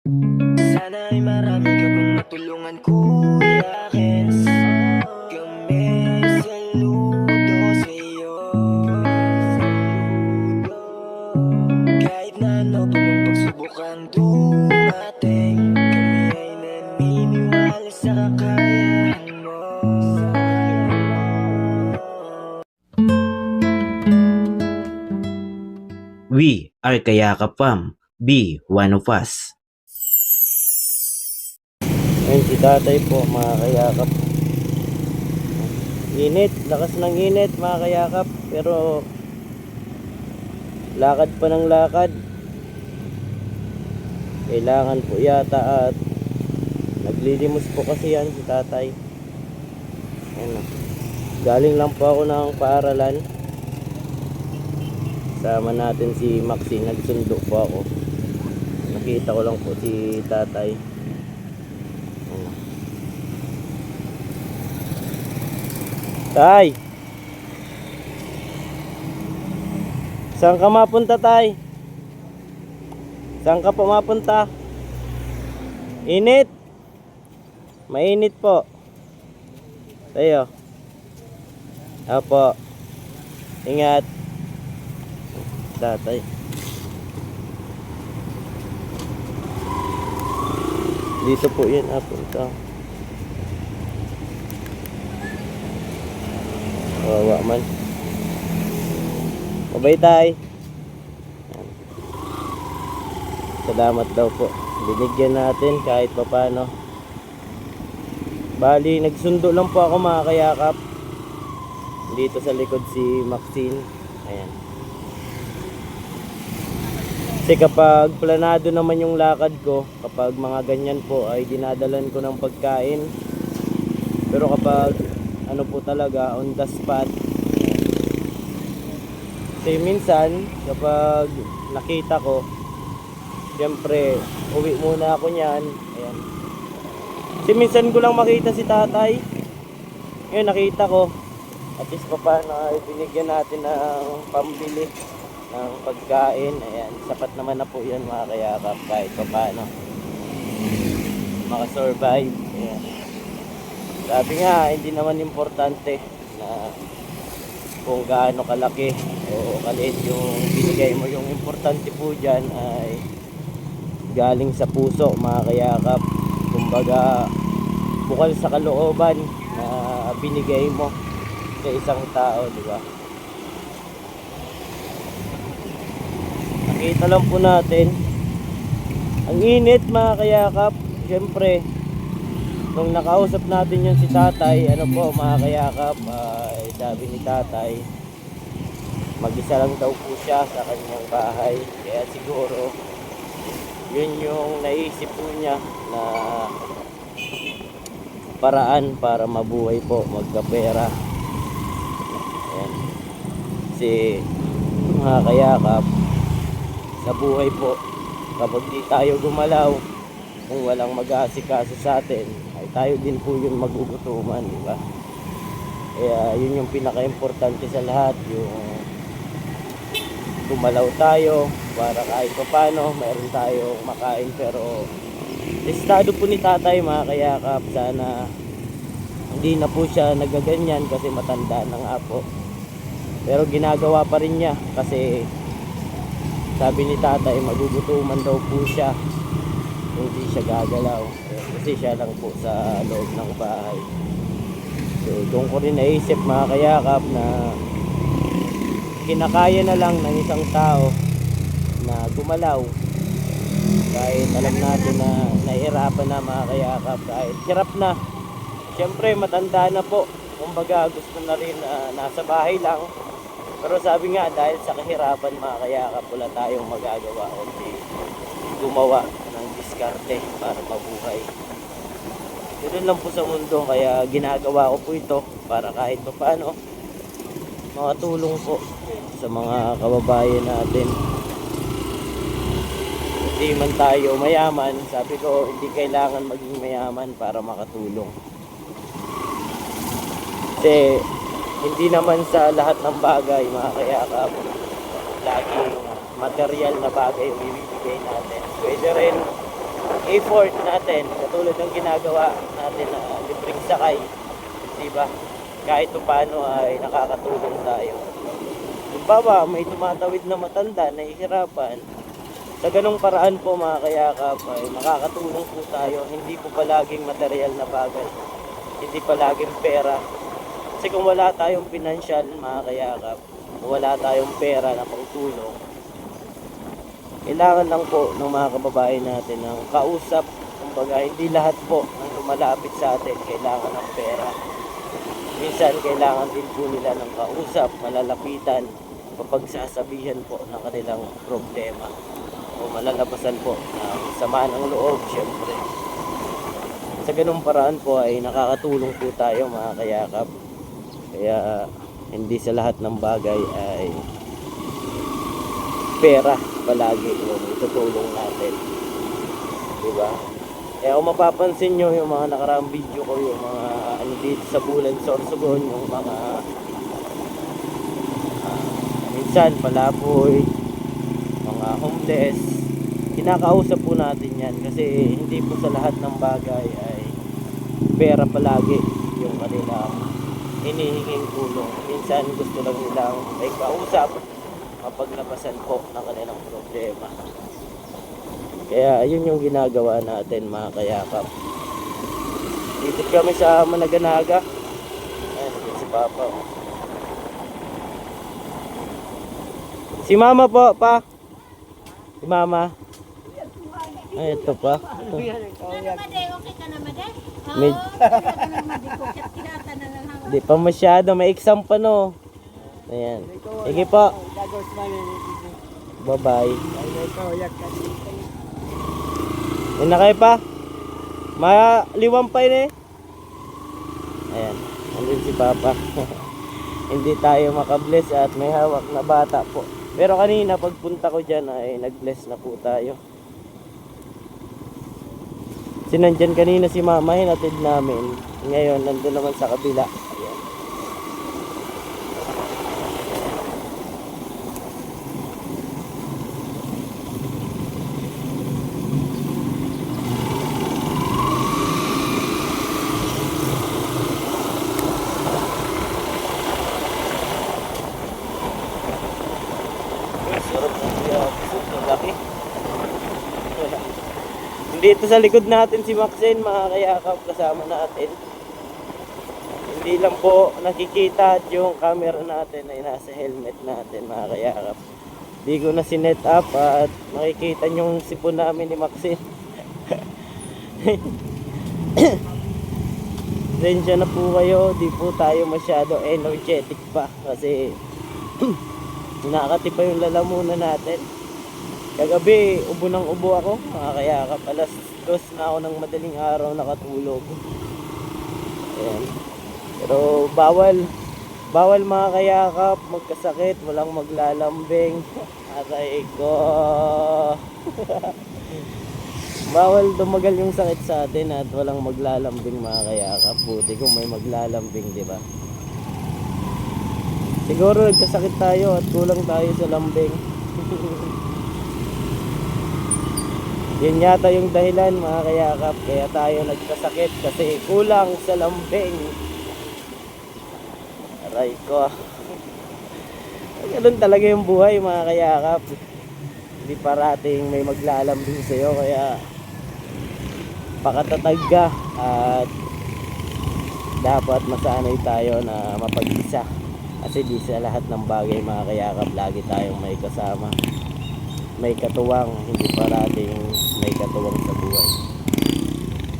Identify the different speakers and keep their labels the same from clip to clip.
Speaker 1: Sana ay marami ka pang matulungan, Kuya Kes. Kami saludo sa'yo. Kahit na ano pa mang pagsubok ang dumating, kami ay naniniwala sa kakayahan mo.
Speaker 2: We are Kayakap Fam. Be one of us.
Speaker 3: Ayun si tatay po mga kayakap. Init, lakas ng init mga kayakap. Pero lakad pa ng lakad. Kailangan po yata at naglilimos po kasi yan si tatay. Ayun, galing lang po ako ng paaralan. Sama natin si Maxi, nagsundo po ako. Nakita ko lang po si tatay. Tay, saan ka mapunta, tay? Saan ka po mapunta? Init. Mainit po. Tayo. Apo. Ingat. Tatay. Dito po yan, punta. Wawa man. Mabay tay. Salamat daw po. Binigyan natin kahit papano. Bali, nagsundo lang po ako mga kayakap. Dito sa likod si Maxine. Ayan. Kasi kapag planado naman yung lakad ko, kapag mga ganyan po ay dinadalan ko ng pagkain. Pero kapag ano po talaga on the spot, kasi minsan kapag nakita ko, siyempre uwi muna ako niyan. Ayan. Kasi minsan ko lang makita si tatay, ngayon nakita ko, at least pa paano ay binigyan natin ng pambili ng pagkain. Ayan, sapat naman na po yan mga kayakap, kahit pa paano makasurvive. Ayan. Sabi nga, hindi naman importante na kung gaano kalaki o kaliit yung binigay mo. Yung importante po dyan ay galing sa puso mga kayakap. Kumbaga, bukal sa kalooban na binigay mo sa isang tao, di ba? Nakita lang po natin ang init mga kayakap. Siyempre, nung nakausap natin yun si tatay, ano po mga kayakap, sabi ni tatay, mag-isa lang daw po siya sa kanyang bahay. Kaya siguro, yun yung naisip po niya na paraan para mabuhay po, magkapera. Ayan. Kasi mga kayakap, sa buhay po, kapag di tayo gumalaw, kung walang mag-aasikaso sa atin, ay tayo din po yung magugutuman, di ba? Kaya yun yung pinaka-importante sa lahat, yung gumalaw tayo para kahit pa paano mayroon tayong makain. Pero listado po ni tatay mga kayakap, sana hindi na po siya nagaganyan kasi matanda na nga po. Pero ginagawa pa rin niya kasi sabi ni tatay magugutuman daw po siya kung hindi siya gagalaw. Kasi siya lang po sa loob ng bahay. So doon ko rin naisip mga kayakap na kinakaya na lang ng isang tao na gumalaw kahit alam natin na nahihirapan na mga kayakap, kahit hirap na. Siyempre matanda na po, kumbaga gusto na rin nasa bahay lang. Pero sabi nga, dahil sa kahirapan mga kayakap, wala tayong magagawa kundi gumawa ng diskarte para mabuhay. Ganoon lang po sa mundo, kaya ginagawa ko po ito para kahit pa paano makatulong po sa mga kababayan natin. Hindi man tayo mayaman, sabi ko hindi kailangan maging mayaman para makatulong. Kasi hindi naman sa lahat ng bagay mga kayakap laging material na bagay yung ibibigay natin. Pwede rin effort natin, katulad ng ginagawa natin na libreng sakay, di ba? Kahit paano ay nakakatulong tayo. Halimbawa, may tumatawid na matanda, nahihirapan. Sa ganung paraan po mga kayakap ay nakakatulong po tayo. Hindi po palaging material na bagay. Hindi palaging pera. Kasi kung wala tayong financial mga kayakap, wala tayong pera na pangtulong, kailangan lang po ng mga kababayan natin ng kausap. Kumbaga, hindi lahat po ng lumalapit sa atin kailangan ng pera. Minsan, kailangan din po nila ng kausap, malalapitan, mapagsasabihan po ng kanilang problema. O malalabasan po ng sama ng loob, syempre. Sa ganung paraan po ay nakakatulong po tayo mga kayakap. Kaya, hindi sa lahat ng bagay ay pera palagi yung itutulong natin, diba? Kaya kung mapapansin nyo yung mga nakaraang video ko, yung mga ano dito sa Bulan, Sorsogon, yung mga minsan palaboy, mga homeless, kinakausap po natin yan kasi hindi po sa lahat ng bagay ay pera palagi yung kanilang hinihinging tulong. Minsan gusto lang nilang may kausap, mapaglabasan po ng kanilang problema. Kaya yun yung ginagawa natin mga kayakap. Dito kami sa Managanaga. Ayan, yun si Papa. Si Mama po, pa. Si Mama. Ay, ito pa.
Speaker 4: Okay ka na, Made?
Speaker 3: Med-
Speaker 4: Oo,
Speaker 3: Di pa masyado, may exam pa no. Ayan. Sige po. Bye-bye. Yun na kayo pa. Maliwang pa yun eh. Ayan. Nandun si Papa. Hindi tayo makabless at may hawak na bata po. Pero kanina pagpunta ko dyan ay nag-bless na po tayo. Sinandyan kanina si Mama, hinatid namin. Ngayon, nandun naman sa kabila. Ayan. Sarap ng episode, ang laki. Dito sa likod natin si Maxine, mga kayakap, kasama natin. Hindi lang po nakikita at yung camera natin ay nasa helmet natin mga kayakap. Di ko na sinet up at makikita yung sipon namin ni Maxine. Sensya na po kayo, di po tayo masyado energetic pa kasi nakakatipa yung lalamunan natin. Kagabi, ubo ng ubo ako, mga kayakap. Alas 2 na ako ng madaling araw nakatulog. Ayan. Pero bawal mga kayakap magkasakit, walang maglalambing. Aray ko. Bawal dumagal yung sakit sa atin at walang maglalambing mga kayakap. Buti kung may maglalambing, di ba? Siguro nagkasakit tayo at kulang tayo sa lambing. Yun yata yung dahilan mga kayakap, kaya tayo nagkasakit kasi kulang sa lambing. Aray ko. Ganun talaga yung buhay mga kayakap. Hindi parating may maglalambing sa'yo, kaya pakatatag ka at dapat masanay tayo na mapag-isa. Kasi di sa lahat ng bagay mga kayakap lagi tayong may kasama, may katuwang, hindi parating may katuwang sa buhay.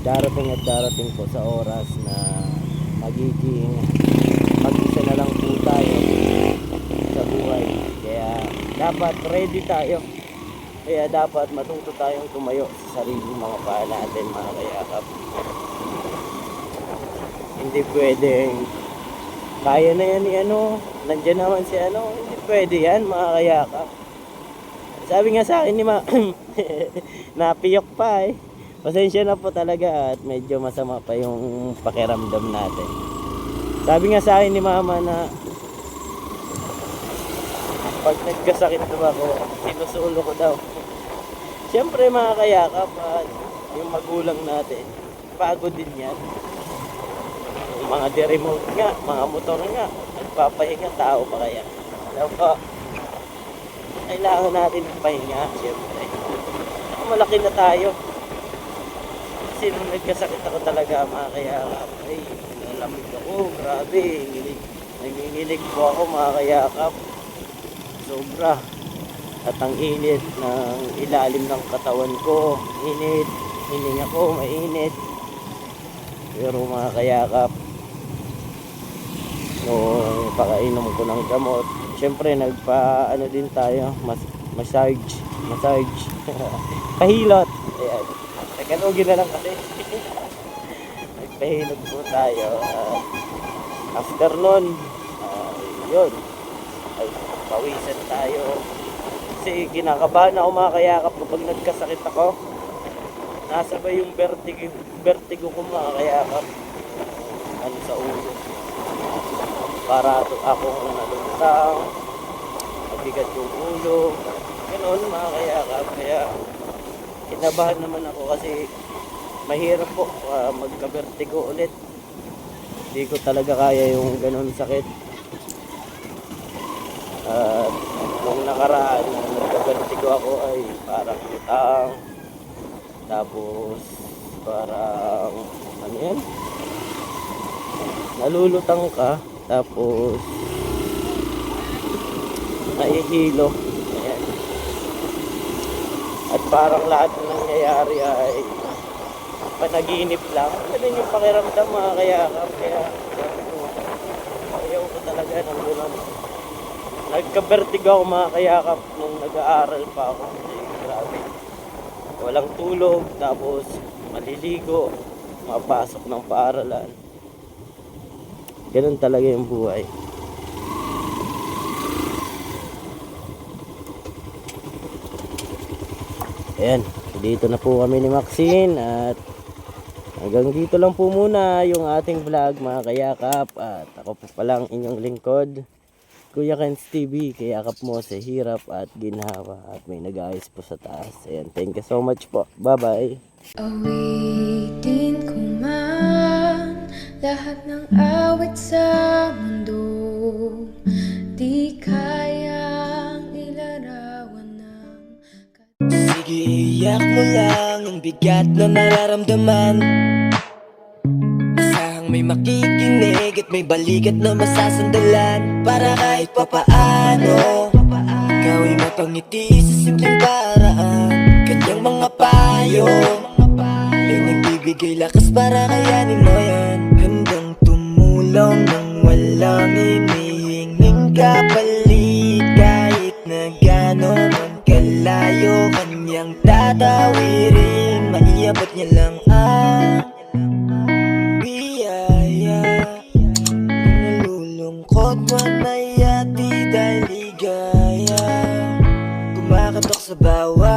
Speaker 3: Darating at darating po sa oras na magiging mag-isa na lang po tayo sa buhay. Kaya dapat ready tayo. Kaya dapat matuto tayong tumayo sa sariling mga paa natin mga kayakap. Hindi pwedeng kaya na yan ni ano, nandiyan naman si ano, hindi pwede yan mga kayakap. Sabi nga sa akin ni Ma, napiyok pa eh. Pasensya na po talaga at medyo masama pa yung pakiramdam natin. Sabi nga sa akin ni Mama na pag nagkasakit na ako, sinusulo ko daw. Siyempre mga kayakap, at yung magulang natin, pagod din yan. Yung mga de-remote nga, mga motor nga, nagpapahinga, tao pa kaya. Alam ko, kailangan natin ng pahinga, siyempre. Malaki na tayo. Kasi nung nagkasakit ako talaga, mga kayakap, ay, nalamig ako, grabe, nanginginig po ako, mga kayakap. Sobra. At ang init ng ilalim ng katawan ko, init, hininga ko, mainit. Pero mga kayakap, nung pakainom ko ng gamot, syempre nagpa-ano din tayo, massage. Pahilot. Ayan. Tagalogin na lang kasi. Nagpahilot po tayo. After nun, yun. Ay, pawisan tayo. Kasi kinakabahan ako, mga kayakap, kapag nagkasakit ako. Nasabay yung vertigo ko, mga kayakap. Ano sa ulo. Para akong nalutang. Mabigat yung ulo. Ganoon, mga kayakap. Kaya kinabahan naman ako kasi mahirap po magka-vertigo ulit. Hindi ko talaga kaya yung ganoon sakit. At nung nakaraan na nagka-vertigo ako ay parang lutang. Tapos parang ano yan? Nalulutang ka. Tapos naihilo. Ayan. At parang lahat ng nangyayari ay panaginip lang. Ganun yung pakiramdam, mga kayakap. Kaya ayaw ko talaga ng gano'n. Nagka-vertigo ako, mga kayakap, nung nag-aaral pa ako. Kasi grabe. Walang tulog, tapos maliligo, mapasok ng paaralan. Ganun talaga yung buhay. Ayan, dito na po kami ni Maxine at hanggang dito lang po muna yung ating vlog, mga kayakap. At ako po palang inyong lingkod, Kuya Kenz TV. Kayakap mo sa hirap at ginhawa at may nag-ayos po sa taas. Ayan, thank you so much po. Bye bye.
Speaker 5: Awitin ko man lahat ng awit sa mundo, di kayang ilarawan ng
Speaker 1: Sige, iyak mo lang ang bigat na nararamdaman. Asahang may makikinig at may balikat na masasandalan. Para kahit papaano ikaw ay mapangiti sa simpleng paraan. Kanyang mga payo ay nagbibigay lakas para kayanin mo yan. Handang tumulong nang walang hinihinging kapalit. Kahit na gano'n man kalayo kanyang tatawirin, maiabot niya lang ang biyaya. Nalulungkot man may ati dahil ligaya, kumakatok sa bawat